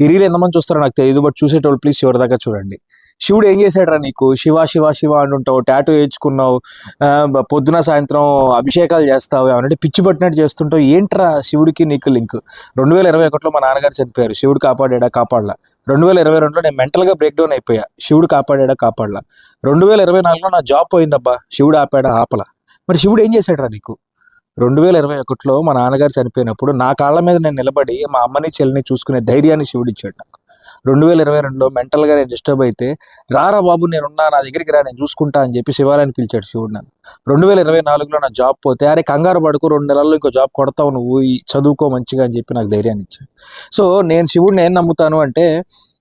ఈ రీల్ ఎంతమంది చూస్తారో నాకు తెలియదు, బట్ చూసేటోళ్ళు ప్లీజ్ చివరి దాకా చూడండి. శివుడు ఏం చేశాడురా నీకు? శివ శివ శివ అంటుంటావు, టాటూ వేయించుకున్నావు, పొద్దున సాయంత్రం అభిషేకాలు చేస్తావు, ఏమంటే పిచ్చి పట్టినట్టు చేస్తుంటావు. ఏంట్రా శివుడికి నీకు లింక్? 2021లో మా నాన్నగారు చనిపోయారు, శివుడు కాపాడా కాపాడలా? 2022లో నేను మెంటల్గా బ్రేక్ డౌన్ అయిపోయా, శివుడు కాపాడా కాపాడలా? 2024లో నా జాబ్ పోయిందబ్బా, శివుడు ఆపాడా ఆపలా? మరి శివుడు ఏం చేశాడురా నీకు? 2021లో మా నాన్నగారు చనిపోయినప్పుడు నా కాళ్ళ మీద నేను నిలబడి మా అమ్మని చెల్లిని చూసుకునే ధైర్యాన్ని శివుడు ఇచ్చాడు నాకు. 2022లో మెంటల్గా నేను డిస్టర్బ్ అయితే, రారా బాబు నేనున్నా, నా దగ్గరికి రా, నేను చూసుకుంటా అని చెప్పి శివాలయాన్ని పిలిచాడు శివుడు నన్ను. 2024లో నా జాబ్ పోతే, అరే కంగారు పడుకో, 2 నెలల్లో ఇంకో జాబ్ కొడతావు నువ్వు, చదువుకో మంచిగా అని చెప్పి నాకు ధైర్యాన్ని ఇచ్చాడు. సో నేను శివుడిని ఏం నమ్ముతాను అంటే,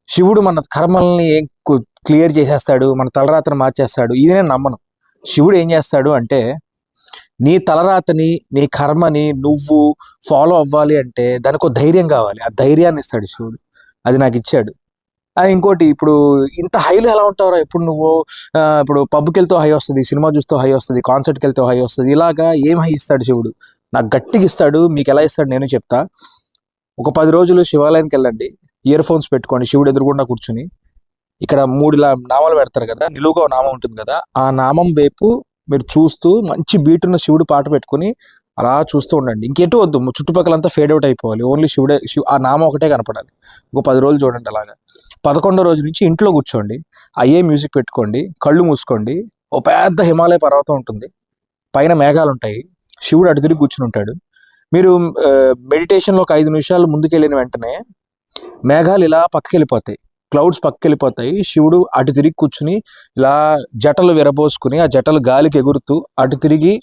శివుడు మన కర్మల్ని ఏం క్లియర్ చేసేస్తాడు, మన తలరాతను మార్చేస్తాడు, ఇది నేను నమ్మను. శివుడు ఏం చేస్తాడు అంటే, నీ తలరాతని, నీ కర్మని నువ్వు ఫాలో అవ్వాలి అంటే దానికి ఒక ధైర్యం కావాలి, ఆ ధైర్యాన్ని ఇస్తాడు శివుడు. అది నాకు ఇచ్చాడు. ఇంకోటి, ఇప్పుడు ఇంత హైలో ఎలా ఉంటావురా? ఇప్పుడు నువ్వు ఇప్పుడు పబ్కి వెళ్తే హై వస్తుంది, సినిమా చూస్తూ హై వస్తుంది, కాన్సర్ట్కి వెళ్తే హై వస్తుంది, ఇలాగా ఏం హై ఇస్తాడు శివుడు? నాకు గట్టిగా ఇస్తాడు. మీకు ఎలా ఇస్తాడు నేను చెప్తా. ఒక 10 రోజులు శివాలయానికి వెళ్ళండి, ఇయర్ ఫోన్స్ పెట్టుకోండి, శివుడు ఎదురుగుండా కూర్చుని, ఇక్కడ 3 నామాలు పెడతారు కదా, నిలువుగా నామం ఉంటుంది కదా, ఆ నామం వైపు మీరు చూస్తూ మంచి బీట్ ఉన్న శివుడు పాట పెట్టుకుని అలా చూస్తూ ఉండండి. ఇంకెటు వద్దు, చుట్టుపక్కలంతా ఫేడ్ అవుట్ అయిపోవాలి, ఓన్లీ శివుడే, ఆ నామం ఒకటే కనపడాలి. ఒక 10 రోజులు చూడండి అలాగా. 11వ రోజు నుంచి ఇంట్లో కూర్చోండి, అయ్యే మ్యూజిక్ పెట్టుకోండి, కళ్ళు మూసుకోండి. ఓ పెద్ద హిమాలయ పర్వతం ఉంటుంది, పైన మేఘాలు ఉంటాయి, శివుడు అటు తిరిగి కూర్చుని ఉంటాడు. మీరు మెడిటేషన్లో ఒక 5 నిమిషాలు ముందుకెళ్ళిన వెంటనే మేఘాలు ఇలా పక్కకి వెళ్ళిపోతాయి, క్లౌడ్స్ పక్కకి వెళ్ళిపోతాయి. శివుడు అటు తిరిగి కూర్చుని ఇలా జటలు విరబోసుకుని, ఆ జటలు గాలికి ఎగురుతూ అటు తిరిగి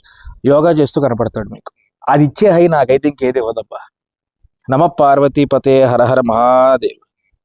యోగా చేస్తూ కనపడతాడు మీకు. అది ఇచ్చే హై నాకైతే ఇంకేది ఇవ్వదబ్బా. నమ పార్వతీపతే హర హర మహాదేవ్.